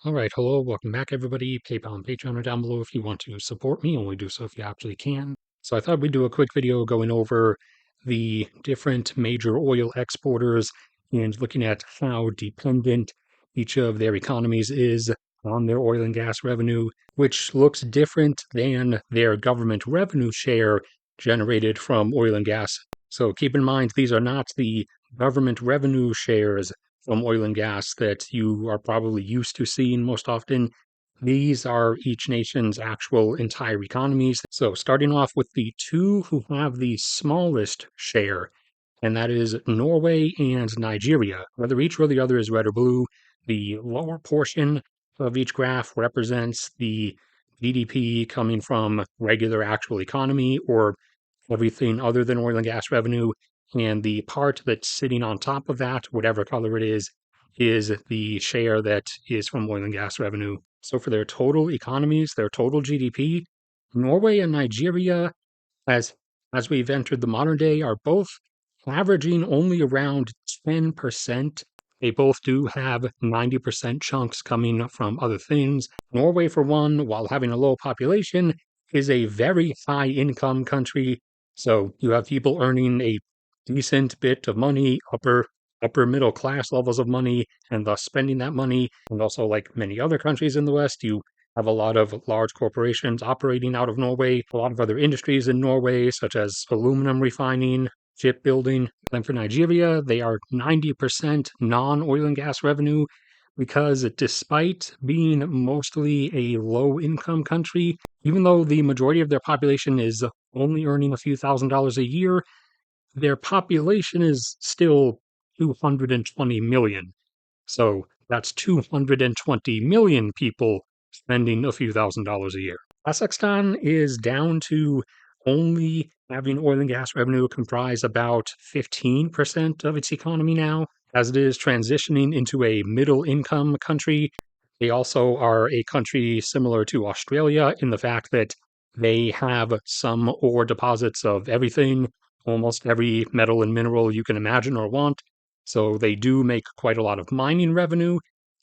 All right, hello, welcome back, everybody. PayPal and Patreon are down below if you want to support me. Only do so if you actually can. So I thought we'd do a quick video going over the different major oil exporters and looking at how dependent each of their economies is on their oil and gas revenue, which looks different than their government revenue share generated from oil and gas. So keep in mind, these are not the government revenue shares from oil and gas that you are probably used to seeing most often. These are each nation's actual entire economies. So, starting off with the two who have the smallest share, and that is Norway and Nigeria. Whether each or the other is red or blue, the lower portion of each graph represents the GDP coming from regular actual economy or everything other than oil and gas revenue. And the part that's sitting on top of that, whatever color it is the share that is from oil and gas revenue. So for their total economies, their total GDP, Norway and Nigeria, as as we've entered the modern day, are both averaging only around 10%. They both do have 90% chunks coming from other things. Norway, for one, while having a low population, is a very high income country. So you have people earning a decent bit of money, upper middle class levels of money, and thus spending that money. And also, like many other countries in the West, you have a lot of large corporations operating out of Norway, a lot of other industries in Norway, such as aluminum refining, shipbuilding. And for Nigeria, they are 90% non oil and gas revenue because despite being mostly a low income country, even though the majority of their population is only earning a few $1,000s a year, their population is still 220 million. So that's 220 million people spending a few $1,000s a year. Kazakhstan is down to only having oil and gas revenue comprise about 15% of its economy now, as it is transitioning into a middle income country. They also are a country similar to Australia in the fact that they have some ore deposits of everything, almost every metal and mineral you can imagine or want. So they do make quite a lot of mining revenue.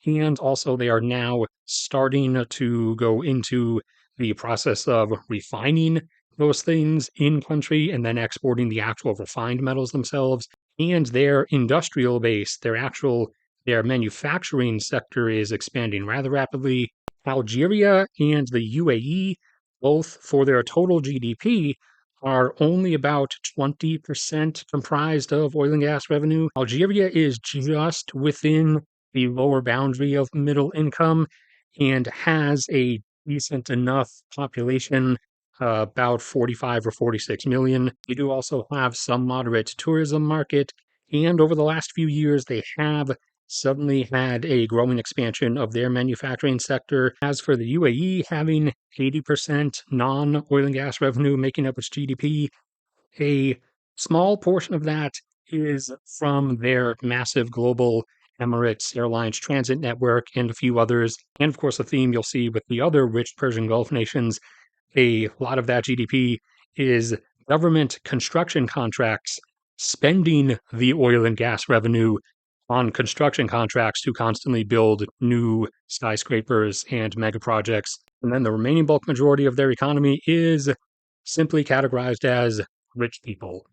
And also, they are now starting to go into the process of refining those things in country and then exporting the actual refined metals themselves. And their industrial base, their manufacturing sector is expanding rather rapidly. Algeria and the UAE, both for their total GDP, are only about 20% comprised of oil and gas revenue. Algeria is just within the lower boundary of middle income and has a decent enough population, about 45 or 46 million. They do also have some moderate tourism market, and over the last few years, they have suddenly had a growing expansion of their manufacturing sector. As for the UAE, having 80% non oil and gas revenue making up its GDP, a small portion of that is from their massive global Emirates Airlines transit network and a few others. And of course, a theme you'll see with the other rich Persian Gulf nations, a lot of that GDP is government construction contracts spending the oil and gas revenue on construction contracts to constantly build new skyscrapers and mega projects. And then the remaining bulk majority of their economy is simply categorized as rich people.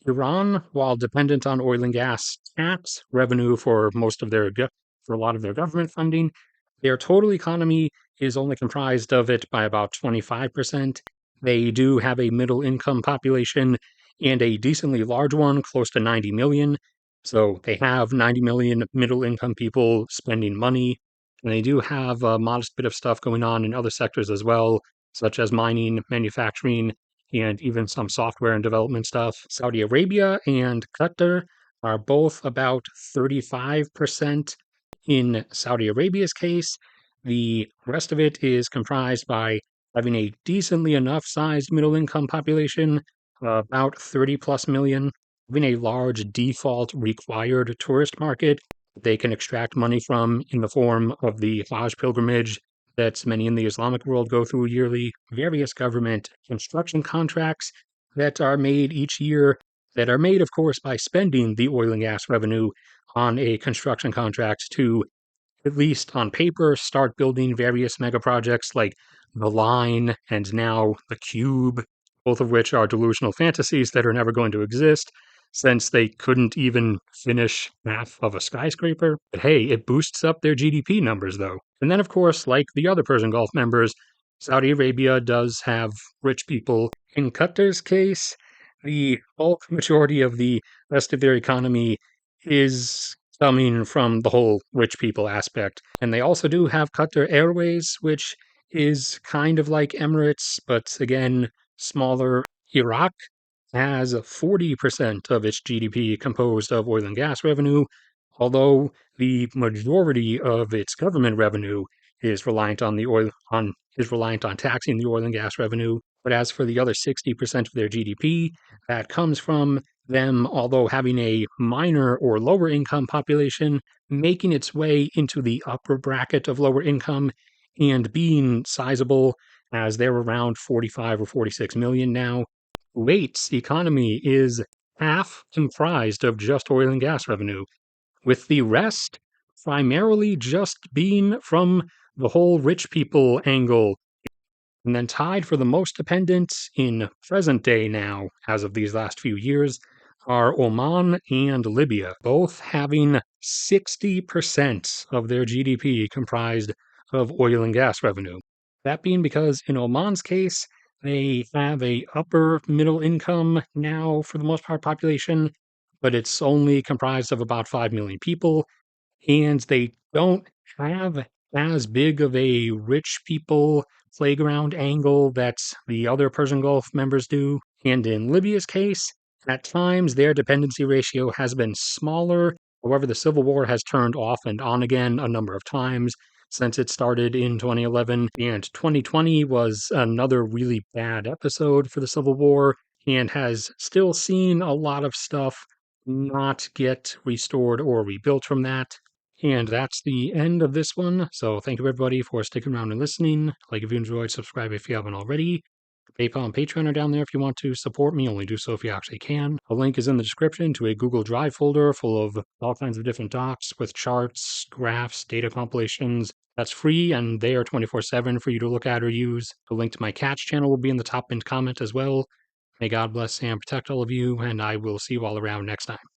Iran, while dependent on oil and gas tax revenue for for a lot of their government funding, their total economy is only comprised of it by about 25%. They do have a middle income population and a decently large one, close to 90 million. So they have 90 million middle income people spending money. And they do have a modest bit of stuff going on in other sectors as well, such as mining, manufacturing, and even some software and development stuff. Saudi Arabia and Qatar are both about 35%. In Saudi Arabia's case, the rest of it is comprised by having a decently enough sized middle income population, about 30 plus million, having a large default required tourist market they can extract money from in the form of the Hajj pilgrimage that many in the Islamic world go through yearly, various government construction contracts that are made each year, that are made, of course, by spending the oil and gas revenue on a construction contract to at least on paper, start building various mega projects like the Line and now the Cube, both of which are delusional fantasies that are never going to exist since they couldn't even finish half of a skyscraper. But hey, it boosts up their GDP numbers though. And then, of course, like the other Persian Gulf members, Saudi Arabia does have rich people. In Qatar's case, the bulk majority of the rest of their economy is coming from the whole rich people aspect. And they also do have Qatar Airways, which is kind of like Emirates, but again, smaller. Iraq has 40% of its GDP composed of oil and gas revenue, although the majority of its government revenue is reliant on taxing the oil and gas revenue. But as for the other 60% of their GDP, that comes from them, although having a minor or lower income population, making its way into the upper bracket of lower income and being sizable, as they're around 45 or 46 million now. Kuwait's economy is half comprised of just oil and gas revenue, with the rest primarily just being from the whole rich people angle. And then tied for the most dependent in present day now, as of these last few years, are Oman and Libya, both having 60% of their GDP comprised of oil and gas revenue. That being because in Oman's case, they have a upper middle income now for the most part population, but it's only comprised of about 5 million people, and they don't have as big of a rich people playground angle that the other Persian Gulf members do. And in Libya's case, at times their dependency ratio has been smaller. However, the civil war has turned off and on again a number of times since it started in 2011. And 2020 was another really bad episode for the civil war and has still seen a lot of stuff not get restored or rebuilt from that. And that's the end of this one. So thank you everybody for sticking around and listening. Like if you enjoyed, subscribe if you haven't already. PayPal and Patreon are down there if you want to support me. Only do so if you actually can. A link is in the description to a Google Drive folder full of all kinds of different docs with charts, graphs, data compilations. That's free and they are 24/7 for you to look at or use. A link to my Catch channel will be in the top pinned comment as well. May God bless and protect all of you, and I will see you all around next time.